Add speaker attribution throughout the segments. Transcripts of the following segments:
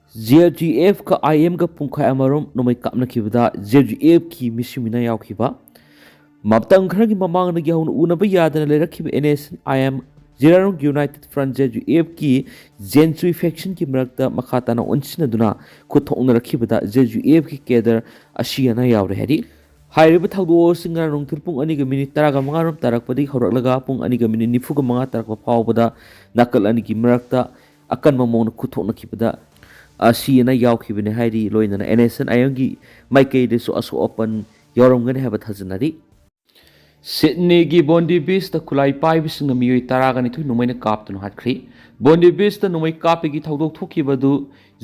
Speaker 1: JGF ka IM ka pungkai amarom nomai kapna kibada JGF ki misi mina yaw kiba maptang khara ki mamang na gyahun unaba yadana lerakhiba NS IM Zirarong United Front JGF ki Zensui faction ki marakta makhatana onsina duna kuthokna rakhibada JGF ki keder asiyana yawre hedi hairiba thagdo singa rongthil pung ani ga minute 15 rom tarakpadi horaklaga pung ani ga minute 45 tarakpa phawbada nakal ani ki marakta akan mamong na kuthokna kibada asiyana yawkhibane hairi loinana NSN ayongi maikei desu asu open yoromgane haba thajanari Sydney gi Bondi Beach ta khulai pai bisinga miyoi taragani thu numaina kaptun hatkhri Bondi Beach ta numai kape gi thodok thokibadu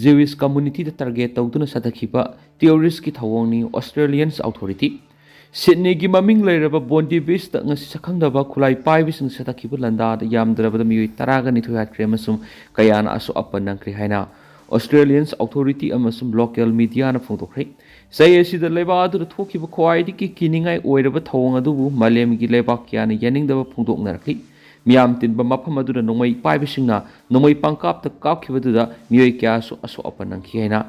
Speaker 1: Jewish community ta target tawduna sadakhiba terrorist ki thawongni Australians authority Sydney gi maming leiraba Bondi Beach ta ngasi sakhangdaba khulai pai bising sadakhiba landa da yamdraba miyoi taragani thu hatkre masum kayana asu open nangkri haina Australians authority amasum local media na phongdokhrei sai asida leba adu thokiba khwaidi ki kiningai oiraba thawang adubu malem gi leba kyana yaningdaba phongdoknarakhi miyam tinba mafam adu nongmai paibisingna nongmai pangkap ta kapkhibadu miyoi kya su aso apanang khiena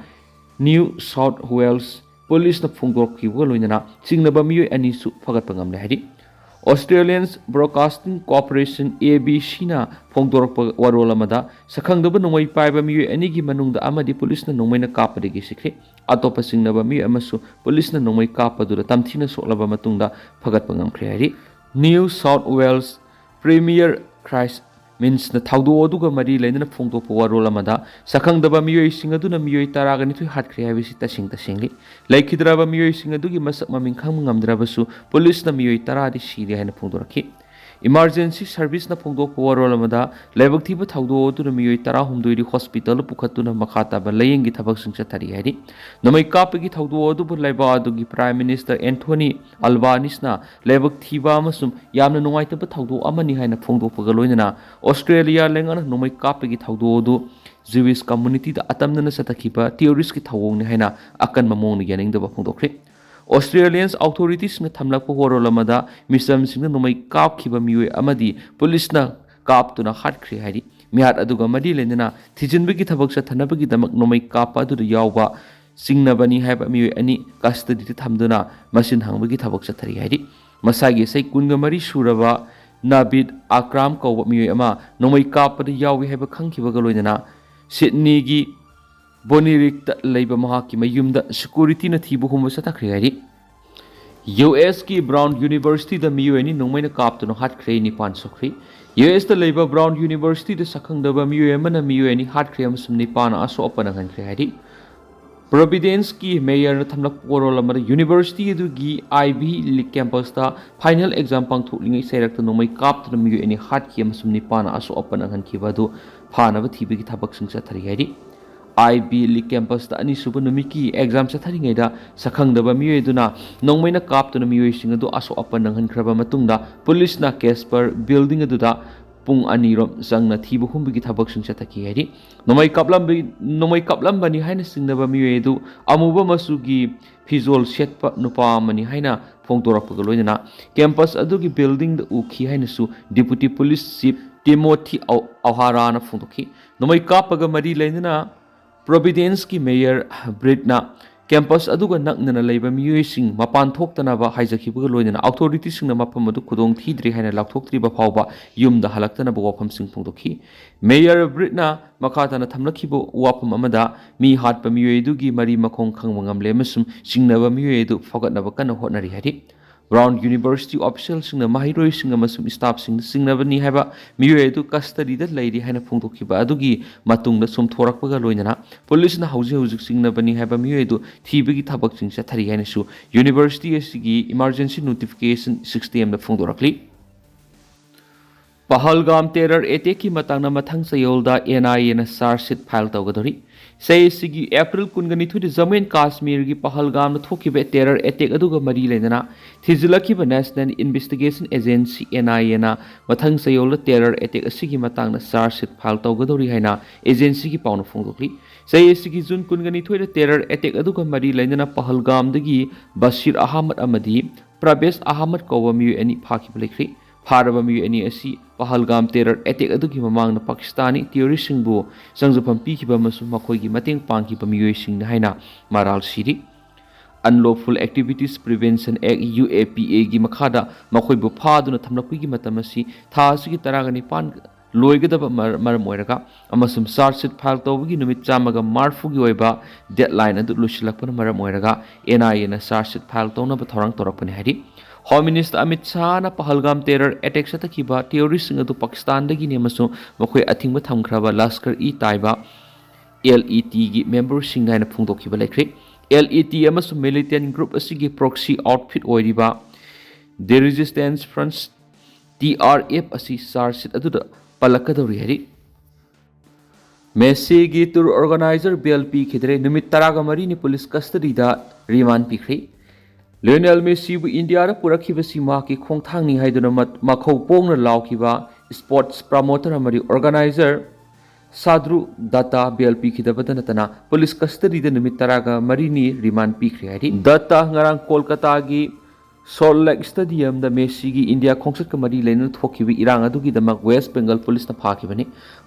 Speaker 1: New South Wales police na phongdokhiba loinana singnaba miyoi ani su phagat pangamle hadi Australians Broadcasting Corporation ABC na phongdorpa warol amada sakhangdaba nongmai paiba miyoi ani gi manungda amadi police na nongmai na kapadegi sikhe atopa singnaba mi amasu police na nongmai kapadura tamthina soklaba matungda phagat pangamkhre hari New South Wales Premier Christ means na thawdo oduga mari leinana phongdokpa warol amada sakhangdaba miyoi singaduna miyoi taragani thu hatkhre habisi tasingli laikhidraba miyoi singadugi masak maming khang ngamdrabasu police na miyoi taradi siri haina phongdorakhi emergency service na phongdokpa warol amada laibak thiba thawdo oduna miyoi tara humdoiri hospital pukhatuna makhata ba layeng gi thabak singcha thari hari namai kapagi thawdo odu bu laiba adugi prime minister Anthony Albanese na laibak thiba amasum yamna nungaitaba thawdo amani haina phongdokpa ga loinana Australia lengana nomai kapagi thawdo odu Jewish community da atamna satakhiba terrorist ki thawong ni haina akan mamong ni yaningdaba phongdokre Australians authorities na thamlakpa horolamada misam singna nomai kapkhiba miyoi amadi police na kaptuna hatkhri hari mihat aduga madi lenana thijinbagi thabak sa thanabagi damak nomai kapa adu yawba singnabani haiba miyoi ani custody ta thamduna masin hangbagi thabak sa thari hari masagi sai kunga mari suraba Navid Akram ko miyoi ama nomai kapa da yawi haiba khangkhiba ga loinana Sydney gi Bonirik ta leiba mahaki mayumda security na thibu humo sa takhri hari US ki Brown University da miyoi ni nongmaina kaptuna hatkhre ni pan sokri US da leiba Brown University da sakhangdaba miyoi amana miyoi ni hatkhre amsum ni pan aso opana hankhre hari Providence ki mayor na thamlak porol amara university du gi Ivy League campus ta final exam pangthoklingai sairak ta nongmai kaptuna miyoi ni hatki amsum ni pan aso opana hankhiba du phanaba thibigi thabak singsa thari hari Ivy League campus ta ani suba numiki exam sa tharingai da sakhangdaba miyoi duna nongmaina kaptuna miyoi singadu aso apan nanghankraba matungda police na Casper building adu da pung ani rom sangna thibu humbigi thabak singsa thaki hari nomai kaplam bani haina singnaba miyoi du amuba masugi fizol setpa nupa mani haina phongdorakpa loinana campus adu gi building da ukhi haina su deputy police chief Timothy O'Hara na phongdokhi nomai kapaga mari leinana Providence ki mayor Britna campus aduga naknana leiba miyoi sing mapan thoktanaba haijakhibuga loinana authority singna mapam adu khudong thidri haina lakthoktriba phawba yumda halaktana ba wafam sing phongdokhi mayor Britna makhatana thamlakhibu wafam amada mi hatpa miyoi dugi mari makhong khangmangam lemasum singnaba miyoi du phagatnaba kana hotnari hari Brown University officials singna mahiroi singa masum staff singnabani haiba miyoi du custody da leiri haina phongdokhiba adugi matungda sum thorakpaga loinana police na hauji singnabani haiba miyoi du thibigi thabak singsa thari haina su university asigi emergency notification 6 am da phongdorakli Pahalgam terror attack ki matangna mathang sayolda NIA na charge sheet file tawgadori sei sigi April kungani thu Jammu and Kashmir gi Pahalgam na thokibe terror attack aduga mari lenana thizilaki ba National Investigation Agency NIA na mathang sayolda terror attack asigi matangna charge sheet file tawgadori haina agency gi pauna phongdokli sei sigi June kungani thu terror attack aduga mari lenana Pahalgam dagi Bashir Ahmad amadi Pravesh Ahmad ko mi ani phaki blekri ꯐꯥꯔꯕ ꯃꯤꯑꯣꯏ ꯑꯅꯤ ꯑꯁꯤ ꯄꯍꯜꯒꯥꯝ terror attack ꯑꯗꯨꯒꯤ ꯃꯃꯥꯡꯗ ꯄꯥꯀꯤꯁꯇꯥꯅꯤ ꯇꯦꯔꯣꯔꯤꯁꯁꯤꯡꯕꯨ ꯆꯪꯖꯐꯝ ꯄꯤꯈꯤꯕ ꯑꯃꯁꯨꯡ ꯃꯈꯣꯏꯒꯤ ꯃꯇꯦꯡ ꯄꯥꯡꯈꯤꯕ ꯃꯤꯑꯣꯏꯁꯤꯡꯅꯤ ꯍꯥꯏꯅ ꯃꯔꯥꯜ ꯁꯤꯔꯤ꯫ ꯑꯟꯂꯣꯐꯨꯜ ꯑꯦꯛꯇꯤꯚꯤꯇꯤꯁ ꯄ꯭ꯔꯤꯚꯦꯟꯁꯟ ꯑꯦꯛ UAPAꯒꯤ ꯃꯈꯥꯗ ꯃꯈꯣꯏꯕꯨ ꯐꯥꯗꯨꯅ ꯊꯝꯂꯛꯄꯒꯤ ꯃꯇꯝ ꯑꯁꯤ ꯊꯥ ꯑꯁꯤꯒꯤ 19 ꯂꯣꯏꯒꯗꯕ ꯃꯔꯝ ꯑꯣꯏꯔꯒ ꯑꯃꯁꯨꯡ ꯆꯥꯔꯖ ꯁꯤꯠ ꯐꯥꯏꯜ ꯇꯧꯕꯒꯤ ꯅꯨꯃꯤꯠ 140ꯒꯤ ꯑꯣꯏꯕ ꯗꯦꯗꯂꯥꯏꯟ ꯑꯗꯨ ꯂꯣꯏꯁꯤꯜꯂꯛꯄꯅ ꯃꯔꯝ ꯑꯣꯏꯔꯒ NIAꯅ ꯆꯥꯔꯖ ꯁꯤꯠ ꯐꯥꯏꯜ ꯇꯧꯅꯕ ꯊꯧꯔꯥꯡ ꯇꯧꯔꯛꯄꯅꯤ ꯍꯥꯏꯔꯤ꯫ Home minister Amit ꯁꯥꯍꯅ ꯄꯍꯜꯒꯥꯝ terror attack ꯆꯠꯊꯈꯤꯕ ꯇꯦꯔꯣꯔꯤꯁꯁꯤꯡ ꯑꯗꯨ ꯄꯥꯀꯤꯁꯇꯥꯟꯗꯒꯤꯅꯤ ꯑꯃꯁꯨꯡ ꯃꯈꯣꯏ ꯑꯊꯤꯡꯕ ꯊꯝꯈ꯭ꯔꯕ ꯂꯁꯀꯔ-ꯏ-ꯇꯥꯏꯕ LETꯒꯤ ꯃꯦꯝꯕꯔꯁꯤꯡ ꯍꯥꯏꯅ ꯐꯣꯡꯗꯣꯛꯈꯤꯕ ꯂꯩꯈ꯭ꯔꯦ꯫ LET ꯑꯃꯁꯨꯡ ꯃꯤꯂꯤꯇꯦꯟꯠ ꯒ꯭ꯔꯨꯞ ꯑꯁꯤꯒꯤ ꯄ꯭ꯔꯣꯛꯁꯤ ꯑꯥꯎꯠꯐꯤꯠ ꯑꯣꯏꯔꯤꯕ ꯗꯤ ꯔꯦꯖꯤꯁꯇꯦꯟꯁ ꯐ꯭ꯔꯟꯠ TRF ꯑꯁꯤ ꯆꯥꯔꯖ ꯁꯤꯠ ꯑꯗꯨꯗ ꯄꯜꯂꯛꯀꯗꯧꯔꯤ ꯍꯥꯏꯔꯤ꯫ ꯃꯦꯁꯤꯒꯤ ꯇꯨꯔ ꯑꯣꯔꯒꯅꯥꯏꯖꯔ ꯕꯦꯜ ꯄꯤꯈꯤꯗ꯭ꯔꯦ, ꯅꯨꯃꯤꯠ 14ꯅꯤ ꯄꯨꯂꯤꯁ ꯀꯁꯇꯗꯤꯗ ꯔꯤꯃꯥꯟ ꯄꯤꯈ꯭ꯔꯦ꯫ ꯂꯤꯑꯣꯅꯦꯜ ꯃꯦꯁꯤꯕꯨ ꯏꯟꯗꯤꯌꯥꯗ ꯄꯨꯔꯛꯈꯤꯕꯁꯤ ꯃꯍꯥꯛꯀꯤ ꯈꯣꯡꯊꯥꯡꯅꯤ ꯍꯥꯏꯗꯨꯅ ꯃꯈꯧ ꯄꯣꯡꯅ ꯂꯥꯎꯈꯤꯕ ꯁ꯭ꯄꯣꯔꯠꯁ ꯄ꯭ꯔꯃꯣꯇꯔ ꯑꯃꯗꯤ ꯑꯣꯔꯒꯅꯥꯏꯖꯔ ꯁꯥꯗ꯭ꯔꯨ ꯗꯠꯇꯥ ꯕꯦꯜ ꯄꯤꯈꯤꯗꯕꯇ ꯅꯠꯇꯅ ꯄꯨꯂꯤꯁ ꯀꯁꯇꯗꯤꯗ ꯅꯨꯃꯤꯠ 14ꯅꯤ ꯔꯤꯃꯥꯟ ꯄꯤꯈ꯭ꯔꯦ ꯍꯥꯏꯔꯤ꯫ ꯗꯠꯇꯥ ꯉꯔꯥꯡ ꯀꯣꯜꯀꯇꯥꯒꯤ ꯁꯣꯜꯠ ꯂꯦꯛ ꯁ꯭ꯇꯦꯗꯤꯌꯝꯗ ꯃꯦꯁꯤꯒꯤ ꯏꯟꯗꯤꯌꯥ ꯈꯣꯡꯆꯠꯀ ꯃꯔꯤ ꯂꯩꯅꯅ ꯊꯣꯛꯈꯤꯕ ꯏꯔꯥꯡ ꯑꯗꯨꯒꯤꯗꯃꯛ ꯋꯦꯁꯠ ꯕꯦꯡꯒꯜ ꯄꯨꯂꯤꯁꯅ ꯐꯥꯈꯤꯕꯅꯤ꯫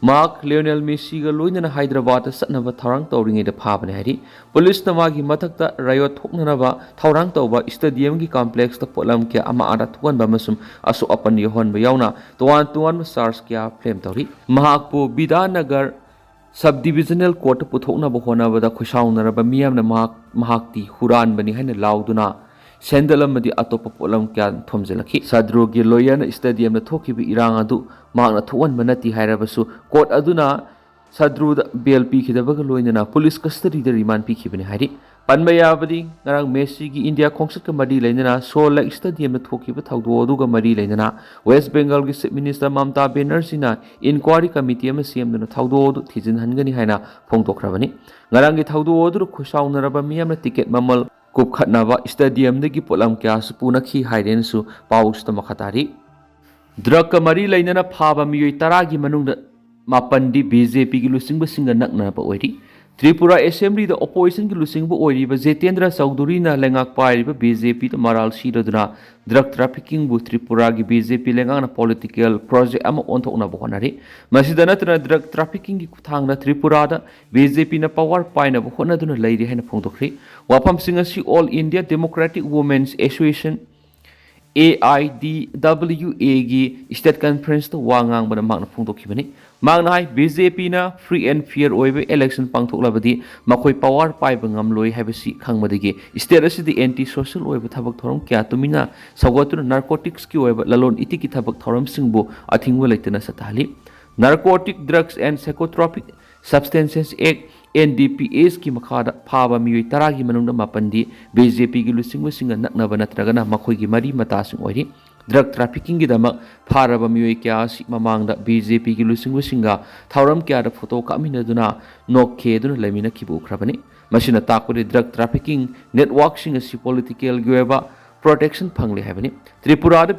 Speaker 1: ꯃꯍꯥꯛ ꯂꯤꯑꯣꯅꯦꯜ ꯃꯦꯁꯤꯒ ꯂꯣꯏꯅꯅ ꯍꯥꯏꯗ꯭ꯔꯕꯥꯗꯇ ꯆꯠꯅꯕ ꯊꯧꯔꯥꯡ ꯇꯧꯔꯤꯉꯩꯗ ꯐꯥꯕꯅꯤ ꯍꯥꯏꯔꯤ꯫ ꯄꯨꯂꯤꯁꯅ ꯃꯥꯒꯤ ꯃꯊꯛꯇ ꯔꯥꯌꯣꯠ ꯊꯣꯛꯅꯅꯕ ꯊꯧꯔꯥꯡ ꯇꯧꯕ, ꯁ꯭ꯇꯦꯗꯤꯌꯝꯒꯤ ꯀꯝꯄ꯭ꯂꯦꯛꯁꯇ ꯄꯣꯠꯂꯝ ꯀꯌꯥ ꯑꯃ-ꯑꯇꯥ ꯊꯣꯛꯍꯟꯕ ꯑꯃꯁꯨꯡ ꯑꯁꯣꯛ-ꯑꯄꯟ ꯌꯥꯎꯍꯟꯕ ꯌꯥꯎꯅ ꯇꯣꯉꯥꯟ-ꯇꯣꯉꯥꯟꯕ ꯆꯥꯔꯖ ꯀꯌꯥ ꯐ꯭ꯔꯦꯝ ꯇꯧꯔꯤ꯫ ꯃꯍꯥꯛꯄꯨ ꯕꯤꯙꯥꯅꯒꯔ ꯁꯕ ꯗꯤꯚꯤꯖꯅꯦꯜ ꯀꯣꯔꯠꯇ ꯄꯨꯊꯣꯛꯅꯕ ꯍꯣꯠꯅꯕꯗ ꯈꯨꯠꯁꯥꯎꯅꯔꯕ ꯃꯤꯌꯥꯝꯅ ꯃꯍꯥꯛꯇꯤ ꯍꯨꯔꯥꯟꯕꯅꯤ ꯍꯥꯏꯅ ꯂꯥꯎꯗꯨꯅ ꯁꯦꯟꯗꯜ ꯑꯃꯗꯤ ꯑꯇꯣꯞꯄ ꯄꯣꯠꯂꯝ ꯀꯌꯥ ꯊꯣꯝꯖꯤꯜꯂꯛꯈꯤ꯫ ꯁꯥꯗ꯭ꯔꯨꯒꯤ ꯂꯣꯌꯔꯅ ꯁ꯭ꯇꯦꯗꯤꯌꯝꯗ ꯊꯣꯛꯈꯤꯕ ꯏꯔꯥꯡ ꯑꯗꯨ ꯃꯍꯥꯛꯅ ꯊꯣꯛꯍꯟꯕ ꯅꯠꯇꯦ ꯍꯥꯏꯔꯕꯁꯨ ꯀꯣꯔꯠ ꯑꯗꯨꯅ ꯁꯥꯗ꯭ꯔꯨꯗ ꯕꯦꯜ ꯄꯤꯈꯤꯗꯕꯒ ꯂꯣꯏꯅꯅ ꯄꯨꯂꯤꯁ ꯀꯁꯇꯗꯤꯗ ꯔꯤꯃꯥꯟ ꯄꯤꯈꯤꯕꯅꯤ ꯍꯥꯏꯔꯤ꯫ ꯄꯟꯕ ꯌꯥꯕꯗꯤ ꯉꯔꯥꯡ ꯃꯦꯁꯤꯒꯤ ꯏꯟꯗꯤꯌꯥ ꯈꯣꯡꯆꯠꯀ ꯃꯔꯤ ꯂꯩꯅꯅ ꯁꯣꯜꯠ ꯂꯦꯛ ꯁ꯭ꯇꯦꯗꯤꯌꯝꯗ ꯊꯣꯛꯈꯤꯕ ꯊꯧꯗꯣꯛ ꯑꯗꯨꯒ ꯃꯔꯤ ꯂꯩꯅꯅ ꯋꯦꯁꯠ ꯕꯦꯡꯒꯜꯒꯤ ꯆꯤꯐ ꯃꯤꯅꯤꯁꯇꯔ ꯃꯃꯇꯥ ꯕꯦꯅꯔꯖꯤꯅ ꯏꯟꯀ꯭ꯋꯥꯔꯤ ꯀꯃꯤꯇꯤ ꯑꯃ ꯁꯦꯝꯗꯨꯅ ꯊꯧꯗꯣꯛ ꯑꯗꯨ ꯊꯤꯖꯤꯟꯍꯟꯒꯅꯤ ꯍꯥꯏꯅ ꯐꯣꯡꯗꯣꯛꯈ꯭ꯔꯕꯅꯤ꯫ ꯉꯔꯥꯡꯒꯤ ꯊꯧꯗꯣꯛ ꯑꯗꯨꯗ ꯈꯨꯠꯁꯥꯎꯅꯔꯕ ꯃꯤꯌꯥꯝꯅ ꯇꯤꯀꯦꯠ ꯃꯃꯜ ꯀꯨꯞꯈꯠꯅꯕ ꯁ꯭ꯇꯦꯗꯤꯌꯝꯗꯒꯤ ꯄꯣꯠꯂꯝ ꯀꯌꯥꯁꯨ ꯄꯨꯅꯈꯤ ꯍꯥꯏꯔꯦꯅꯁꯨ ꯄꯥꯎꯁꯤꯗ ꯃꯈꯥ ꯇꯥꯔꯤ꯫ ꯗ꯭ꯔꯒꯀ ꯃꯔꯤ ꯂꯩꯅꯅ ꯐꯥꯕ ꯃꯤꯑꯣꯏ 10ꯒꯤ ꯃꯅꯨꯡꯗ 7ꯗꯤ BJPꯒꯤ ꯂꯨꯆꯤꯡꯕꯁꯤꯡꯒ ꯅꯛꯅꯕ ꯑꯣꯏꯔꯤ꯫ ꯇ꯭ꯔꯤꯄꯨꯔꯥ ꯑꯦꯁꯦꯝꯕ꯭ꯂꯤꯗ ꯑꯣꯄꯣꯖꯤꯁꯟꯒꯤ ꯂꯨꯆꯤꯡꯕ ꯑꯣꯏꯔꯤꯕ ꯖꯤꯇꯦꯟꯗ꯭ꯔ ꯆꯧꯙꯨꯔꯤꯅ ꯂꯩꯉꯥꯛ ꯄꯥꯏꯔꯤꯕ BJPꯗ ꯃꯔꯥꯜ ꯁꯤꯔꯗꯨꯅ ꯗ꯭ꯔꯒ ꯇ꯭ꯔꯥꯐꯤꯀꯤꯡꯕꯨ ꯇ꯭ꯔꯤꯄꯨꯔꯥꯒꯤ BJP ꯂꯩꯉꯥꯛꯅ ꯄꯣꯂꯤꯇꯤꯀꯦꯜ ꯄ꯭ꯔꯣꯖꯦꯛ ꯑꯃ ꯑꯣꯟꯊꯣꯛꯅꯕ ꯍꯣꯠꯅꯔꯤ꯫ ꯃꯁꯤꯗ ꯅꯠꯇꯅ ꯗ꯭ꯔꯒ ꯇ꯭ꯔꯥꯐꯤꯀꯤꯡꯒꯤ ꯈꯨꯠꯊꯥꯡꯗ ꯇ꯭ꯔꯤꯄꯨꯔꯥꯗ BJPꯅ ꯄꯋꯥꯔ ꯄꯥꯏꯅꯕ ꯍꯣꯠꯅꯗꯨꯅ ꯂꯩꯔꯤ ꯍꯥꯏꯅ ꯐꯣꯡꯗꯣꯛꯈ꯭ꯔꯤ꯫ ꯋꯥꯐꯝꯁꯤꯡ ꯑꯁꯤ all India democratic women's association AIDWAꯒꯤ ꯁ꯭ꯇꯦꯠ ꯀꯟꯐꯔꯦꯟꯁꯇ ꯋꯥ ꯉꯥꯡꯕꯗ ꯃꯍꯥꯛꯅ ꯐꯣꯡꯗꯣꯛꯈꯤꯕꯅꯤ꯫ ꯃꯍꯥꯛꯅ ꯍꯥꯏ BJPꯅ ꯐ꯭ꯔꯤ ꯑꯦꯟড ꯐꯤꯌꯔ ꯑꯣꯏꯕ ꯏꯂꯦꯛꯁꯟ ꯄꯥꯡꯊꯣꯛꯂꯕꯗꯤ ꯃꯈꯣꯏ ꯄꯋꯥꯔ ꯄꯥꯏꯕ ꯉꯝꯂꯣꯏ ꯍꯥꯏꯕꯁꯤ ꯈꯪꯕꯗꯒꯤ ꯁ꯭ꯇꯦꯠ ꯑꯁꯤꯗ ꯑꯦꯟꯇꯤ ꯁꯣꯁꯤꯌꯦꯜ ꯑꯣꯏꯕ ꯊꯕꯛ ꯊꯧꯔꯝ ꯀꯌꯥ ꯇꯨꯃꯤꯟꯅ ꯁꯧꯒꯠꯇꯨꯅ ꯅꯥꯔꯀꯣꯇꯤꯛꯁꯀꯤ ꯑꯣꯏꯕ ꯂꯂꯣꯟ ꯏꯇꯤꯛꯀꯤ ꯊꯕꯛ ꯊꯧꯔꯝꯁꯤꯡꯕꯨ ꯑꯊꯤꯡꯕ ꯂꯩꯇꯅ ꯆꯠꯊꯍꯜꯂꯤ꯫ ꯅꯥꯔꯀꯣꯇꯤꯛ ꯗ꯭ꯔꯒꯁ ꯑꯦꯟड ꯁꯥꯏꯀꯣꯇ꯭ꯔꯣꯄꯤꯛ ꯁꯕꯁꯇꯦꯟꯁꯦꯁ ꯑꯦꯛ NDPSꯒꯤ ꯃꯈꯥꯗ ꯐꯥꯕ ꯃꯤꯑꯣꯏ 10ꯒꯤ ꯃꯅꯨꯡꯗ 7ꯗꯤ BJPꯒꯤ ꯂꯨꯆꯤꯡꯕꯁꯤꯡꯒ ꯅꯛꯅꯕ ꯅꯠꯇ꯭ꯔꯒꯅ ꯃꯈꯣꯏꯒꯤ ꯃꯔꯤ ꯃꯇꯥꯁꯤꯡ ꯑꯣꯏꯔꯤ꯫ ꯗ꯭ꯔꯒ ꯇ꯭ꯔꯥꯐꯤꯀꯤꯡꯒꯤꯗꯃꯛ ꯐꯥꯔꯕ ꯃꯤꯑꯣꯏ ꯀꯌꯥ ꯑꯁꯤ ꯃꯃꯥꯡꯗ BJPꯒꯤ ꯂꯨꯆꯤꯡꯕꯁꯤꯡꯒ ꯊꯧꯔꯝ ꯀꯌꯥꯗ ꯐꯣꯇꯣ ꯀꯥꯞꯃꯤꯟꯅꯗꯨꯅ ꯅꯣꯛꯈꯦꯗꯨꯅ ꯂꯩꯃꯤꯟꯅꯈꯤꯕ ꯎꯈ꯭ꯔꯕꯅꯤ꯫ ꯃꯁꯤꯅ ꯇꯥꯛꯄꯗꯤ ꯗ꯭ꯔꯒ ꯇ꯭ꯔꯥꯐꯤꯀꯤꯡ ꯅꯦꯠꯋꯥꯔꯛꯁꯤꯡ ꯑꯁꯤ ꯄꯣꯂꯤꯇꯤꯀꯦꯜꯒꯤ ꯑꯣꯏꯕ ꯄ꯭ꯔꯣꯇꯦꯛꯁꯟ ꯐꯪꯂꯦ ꯍꯥꯏꯕꯅꯤ꯫ ꯇ꯭ꯔꯤꯄꯨꯔꯥꯗ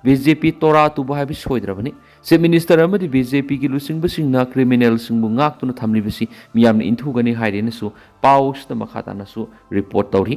Speaker 1: BJP ꯇꯣꯔꯥ ꯇꯨꯕ ꯍꯥꯏꯕꯁꯤ ꯁꯣꯏꯗ꯭ꯔꯕꯅꯤ꯫ ꯆꯤꯐ ꯃꯤꯅꯤꯁꯇꯔ ꯑꯃꯗꯤ BJPꯒꯤ ꯂꯨꯆꯤꯡꯕꯁꯤꯡꯅ ꯀ꯭ꯔꯤꯃꯤꯅꯦꯜꯁꯤꯡꯕꯨ ꯉꯥꯛꯇꯨꯅ ꯊꯝꯂꯤꯕꯁꯤ ꯃꯤꯌꯥꯝꯅ ꯏꯟꯊꯨꯒꯅꯤ ꯍꯥꯏꯔꯦꯅꯁꯨ ꯄꯥꯎꯁꯤꯗ ꯃꯈꯥ ꯇꯥꯅꯁꯨ ꯔꯤꯄꯣꯔꯠ ꯇꯧꯔꯤ꯫